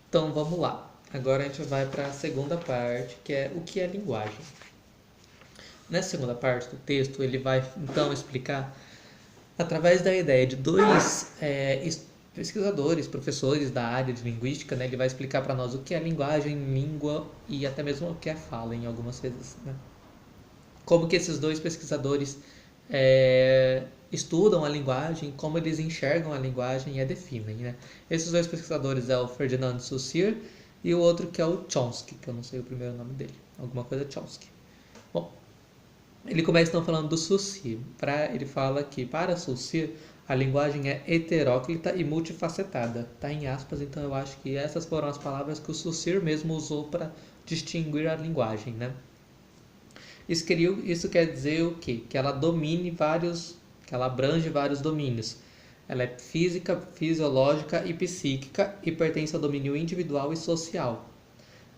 Então vamos lá. Agora a gente vai para a segunda parte, que é o que é linguagem. Nessa segunda parte do texto, ele vai então explicar, através da ideia de dois pesquisadores, professores da área de linguística, né, ele vai explicar para nós o que é linguagem, língua e até mesmo o que é fala em algumas vezes. Né? Como que esses dois pesquisadores estudam a linguagem, como eles enxergam a linguagem e a definem. Né? Esses dois pesquisadores é o Ferdinand Saussure e o outro que é o Chomsky, que eu não sei o primeiro nome dele, alguma coisa Chomsky. Bom, ele começa então falando do Saussure. Ele fala que para Saussure a linguagem é heteróclita e multifacetada. Está em aspas, então eu acho que essas foram as palavras que o Saussure mesmo usou para distinguir a linguagem, né? Isso quer dizer o quê? Que ela que ela abrange vários domínios. Ela é física, fisiológica e psíquica e pertence ao domínio individual e social.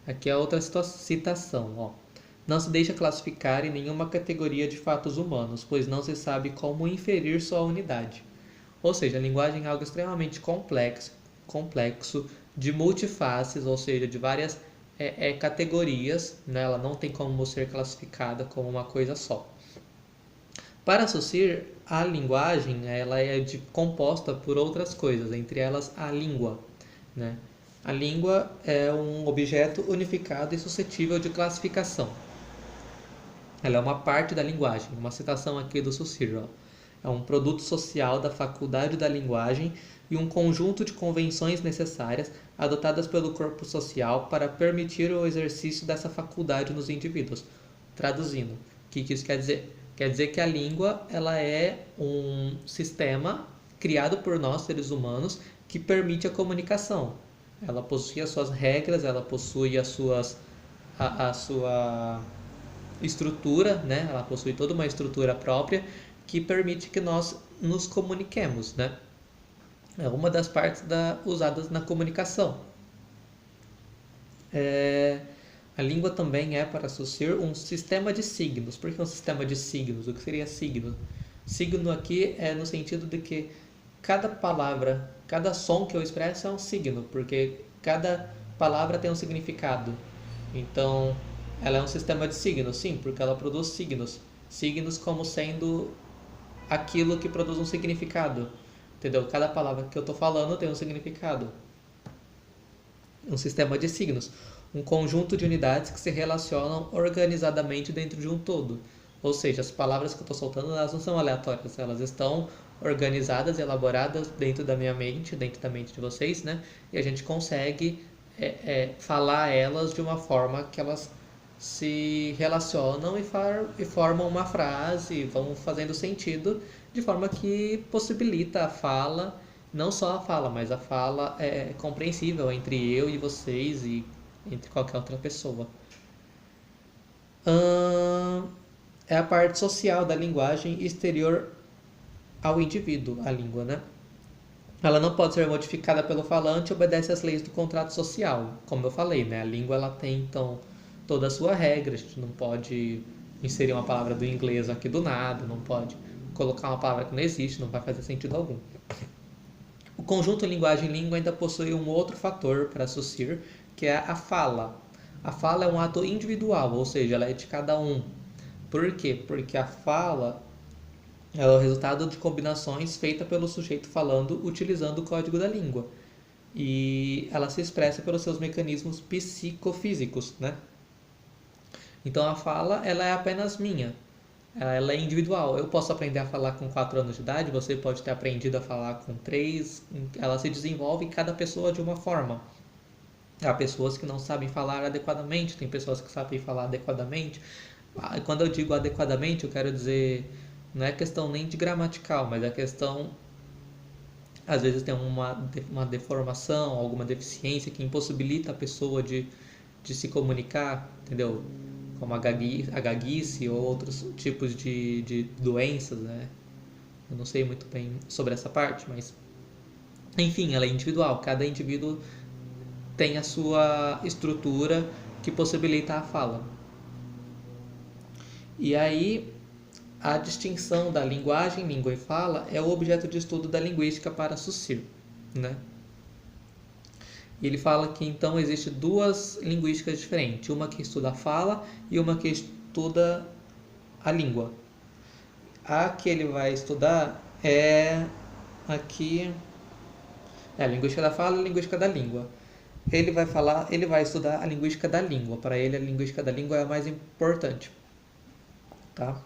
Aqui é outra citação, ó. Não se deixa classificar em nenhuma categoria de fatos humanos, pois não se sabe como inferir sua unidade. Ou seja, a linguagem é algo extremamente complexo de multifaces, ou seja, de várias categorias, né? Ela não tem como ser classificada como uma coisa só. Para Saussure, a linguagem ela é composta por outras coisas, entre elas a língua. Né? A língua é um objeto unificado e suscetível de classificação. Ela é uma parte da linguagem. Uma citação aqui do Saussure. Ó. É um produto social da faculdade da linguagem e um conjunto de convenções necessárias adotadas pelo corpo social para permitir o exercício dessa faculdade nos indivíduos. Traduzindo, o que isso quer dizer? Quer dizer que a língua ela é um sistema criado por nós, seres humanos, que permite a comunicação. Ela possui as suas regras, ela possui a sua estrutura, né? Ela possui toda uma estrutura própria que permite que nós nos comuniquemos, né? É uma das partes usadas na comunicação. A língua também é, para Saussure, um sistema de signos. Por que um sistema de signos? O que seria signo? Signo aqui é no sentido de que cada palavra, cada som que eu expresso é um signo, porque cada palavra tem um significado. Então, ela é um sistema de signos, sim, porque ela produz signos. Signos como sendo aquilo que produz um significado. Entendeu? Cada palavra que eu estou falando tem um significado. Um sistema de signos. Um conjunto de unidades que se relacionam organizadamente dentro de um todo. Ou seja, as palavras que eu estou soltando, elas não são aleatórias, elas estão organizadas e elaboradas dentro da minha mente, dentro da mente de vocês, né? E a gente consegue falar elas de uma forma que elas se relacionam e formam uma frase, vão fazendo sentido de forma que possibilita a fala, não só a fala, mas a fala é compreensível entre eu e vocês e entre qualquer outra pessoa. É a parte social da linguagem exterior ao indivíduo, a língua, né? Ela não pode ser modificada pelo falante e obedece às leis do contrato social. Como eu falei, né? A língua ela tem, então, toda a sua regra. A gente não pode inserir uma palavra do inglês aqui do nada, não pode colocar uma palavra que não existe, não vai fazer sentido algum. O conjunto linguagem-língua ainda possui um outro fator para Saussure, que é a fala. A fala é um ato individual, ou seja, ela é de cada um. Por quê? Porque a fala é o resultado de combinações feitas pelo sujeito falando utilizando o código da língua. E ela se expressa pelos seus mecanismos psicofísicos, né? Então a fala, ela é apenas minha. Ela é individual. Eu posso aprender a falar com 4 anos de idade, você pode ter aprendido a falar com 3. Ela se desenvolve em cada pessoa de uma forma. Há pessoas que não sabem falar adequadamente, tem pessoas que sabem falar adequadamente. Quando eu digo adequadamente, eu quero dizer, não é questão nem de gramatical, mas é questão, às vezes tem uma deformação, alguma deficiência que impossibilita a pessoa de se comunicar, entendeu? Como a gaguice ou outros tipos de doenças, né? Eu não sei muito bem sobre essa parte, mas enfim, ela é individual. Cada indivíduo tem a sua estrutura que possibilita a fala. E aí, a distinção da linguagem, língua e fala é o objeto de estudo da linguística para Saussure, né? E ele fala que então existe duas linguísticas diferentes, uma que estuda a fala e uma que estuda a língua. A que ele vai estudar é aqui a linguística da fala e a linguística da língua. Ele vai estudar a linguística da língua. Para ele, a linguística da língua é a mais importante, tá?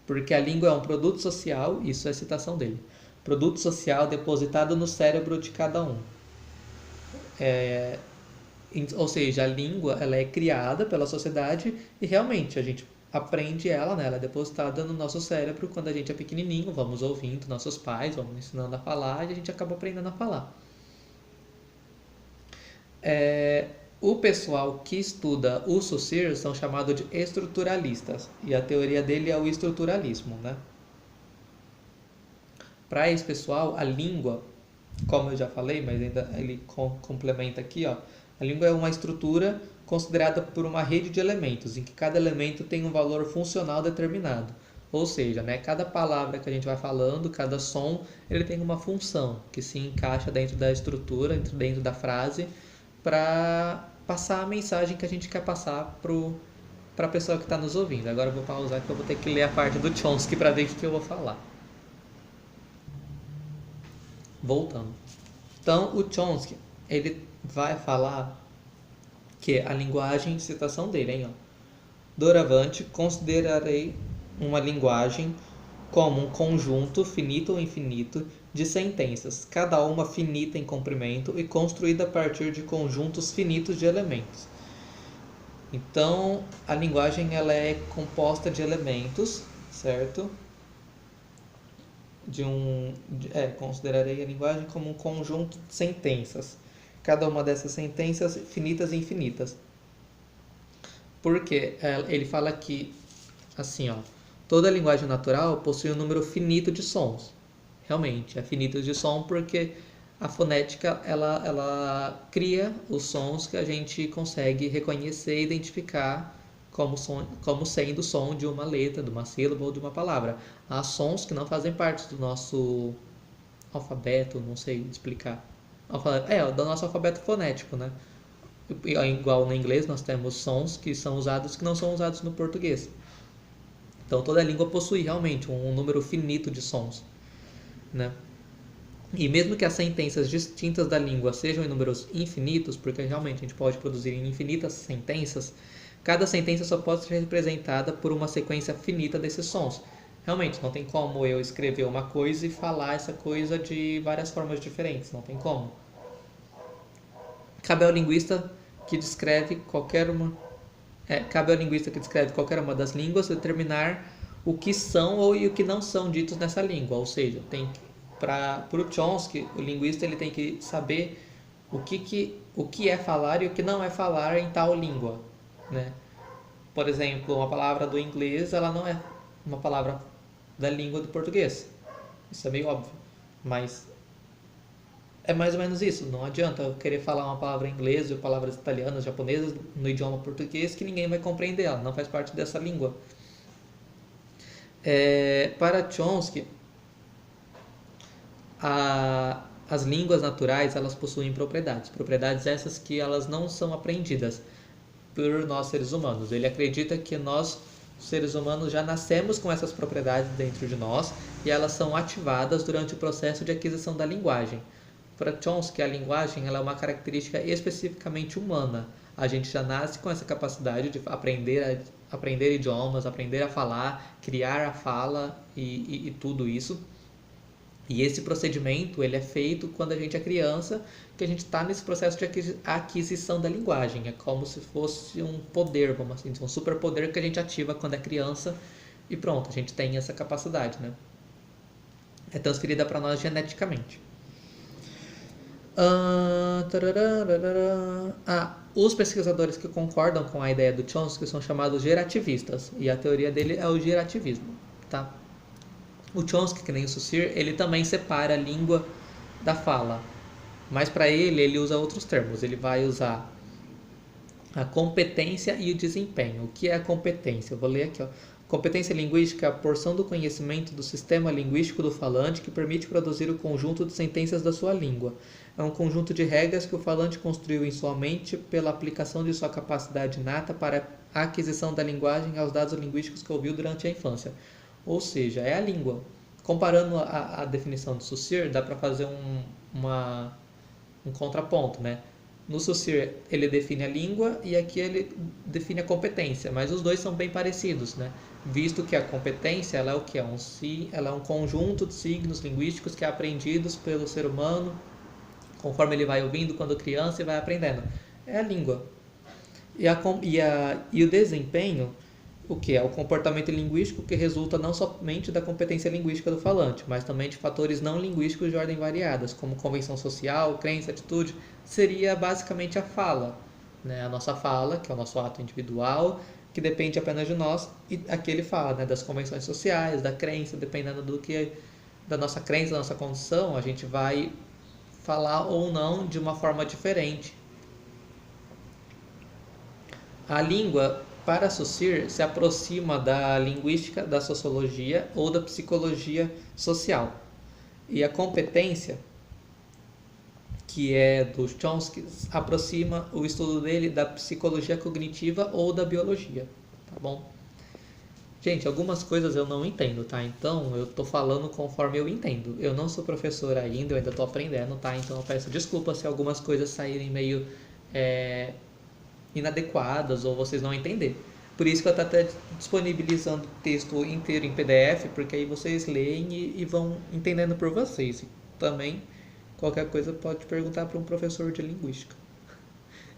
Porque a língua é um produto social, isso é citação dele. Produto social depositado no cérebro de cada um. Ou seja, a língua ela é criada pela sociedade e realmente a gente aprende ela, né? Ela é depositada no nosso cérebro quando a gente é pequenininho, vamos ouvindo nossos pais, vamos ensinando a falar e a gente acaba aprendendo a falar. O pessoal que estuda o Saussure são chamados de estruturalistas e a teoria dele é o estruturalismo, né? Para esse pessoal, a língua, como eu já falei, mas ainda ele complementa aqui, ó, a língua é uma estrutura considerada por uma rede de elementos, em que cada elemento tem um valor funcional determinado. Ou seja, né, cada palavra que a gente vai falando, cada som, ele tem uma função que se encaixa dentro da estrutura, dentro da frase, para passar a mensagem que a gente quer passar para a pessoa que está nos ouvindo. Agora eu vou pausar que eu vou ter que ler a parte do Chomsky para ver o que eu vou falar. Voltando. Então, o Chomsky, ele vai falar que a linguagem, citação dele, hein, ó. Doravante, considerarei uma linguagem como um conjunto finito ou infinito de sentenças, cada uma finita em comprimento e construída a partir de conjuntos finitos de elementos. Então, a linguagem ela é composta de elementos, certo? Considerarei a linguagem como um conjunto de sentenças, cada uma dessas sentenças finitas e infinitas. Porque ele fala que, assim, ó, toda linguagem natural possui um número finito de sons. Realmente, é finito de som porque a fonética ela cria os sons que a gente consegue reconhecer e identificar como sendo o som de uma letra, de uma sílaba ou de uma palavra. Há sons que não fazem parte do nosso alfabeto, não sei explicar. Do nosso alfabeto fonético, né? Igual no inglês, nós temos sons que são usados que não são usados no português. Então, toda língua possui realmente um número finito de sons, né? E mesmo que as sentenças distintas da língua sejam em números infinitos, porque realmente a gente pode produzir infinitas sentenças, cada sentença só pode ser representada por uma sequência finita desses sons. Realmente, não tem como eu escrever uma coisa e falar essa coisa de várias formas diferentes, não tem como. Cabe ao linguista que descreve qualquer uma das línguas determinar o que são ou e o que não são ditos nessa língua. Ou seja, para o Chomsky, o linguista ele tem que saber o que é falar e o que não é falar em tal língua, né? Por exemplo, uma palavra do inglês ela não é uma palavra da língua do português. Isso é meio óbvio, mas é mais ou menos isso. Não adianta eu querer falar uma palavra em inglês ou palavras italianas, japonesas no idioma português que ninguém vai compreender, ela não faz parte dessa língua. Para Chomsky, as línguas naturais elas possuem propriedades essas que elas não são aprendidas por nós seres humanos. Ele acredita que nós seres humanos já nascemos com essas propriedades dentro de nós e elas são ativadas durante o processo de aquisição da linguagem. Para Chomsky, a linguagem ela é uma característica especificamente humana. A gente já nasce com essa capacidade de aprender idiomas, aprender a falar, criar a fala e tudo isso. E esse procedimento ele é feito quando a gente é criança, que a gente está nesse processo de aquisição da linguagem. É como se fosse um poder, vamos assim dizer, um superpoder que a gente ativa quando é criança e pronto, a gente tem essa capacidade, né? É transferida para nós geneticamente. Os pesquisadores que concordam com a ideia do Chomsky são chamados gerativistas, e a teoria dele é o gerativismo, tá? O Chomsky, que nem o Saussure, ele também separa a língua da fala, mas para ele usa outros termos. Ele vai usar a competência e o desempenho. O que é a competência? Eu vou ler aqui, ó. Competência linguística é a porção do conhecimento do sistema linguístico do falante que permite produzir o conjunto de sentenças da sua língua. É um conjunto de regras que o falante construiu em sua mente pela aplicação de sua capacidade inata para a aquisição da linguagem aos dados linguísticos que ouviu durante a infância. Ou seja, é a língua. Comparando a definição do Saussure, dá para fazer um contraponto, né? No Saussure ele define a língua e aqui ele define a competência, mas os dois são bem parecidos, né? Visto que a competência ela é o que? Ela é um conjunto de signos linguísticos que é aprendidos pelo ser humano conforme ele vai ouvindo quando criança e vai aprendendo. É a língua. E o desempenho, o que é o comportamento linguístico que resulta não somente da competência linguística do falante, mas também de fatores não linguísticos de ordem variadas, como convenção social, crença, atitude, seria basicamente a fala, né? A nossa fala, que é o nosso ato individual, que depende apenas de nós, e aqui ele fala, né, das convenções sociais, da crença, dependendo da nossa crença, da nossa condição, a gente vai falar ou não de uma forma diferente. A língua, para Saussure, se aproxima da linguística, da sociologia ou da psicologia social. E a competência, que é do Chomsky, aproxima o estudo dele da psicologia cognitiva ou da biologia, tá bom? Gente, algumas coisas eu não entendo, tá? Então, eu tô falando conforme eu entendo. Eu não sou professor ainda, eu ainda tô aprendendo, tá? Então, eu peço desculpas se algumas coisas saírem meio inadequadas ou vocês não entenderem. Por isso que eu tô até disponibilizando o texto inteiro em PDF, porque aí vocês leem e vão entendendo por vocês. E também, qualquer coisa pode perguntar para um professor de linguística.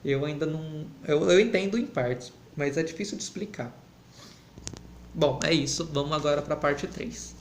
Eu ainda não... Eu entendo em partes, mas é difícil de explicar. Bom, é isso. Vamos agora para a parte 3.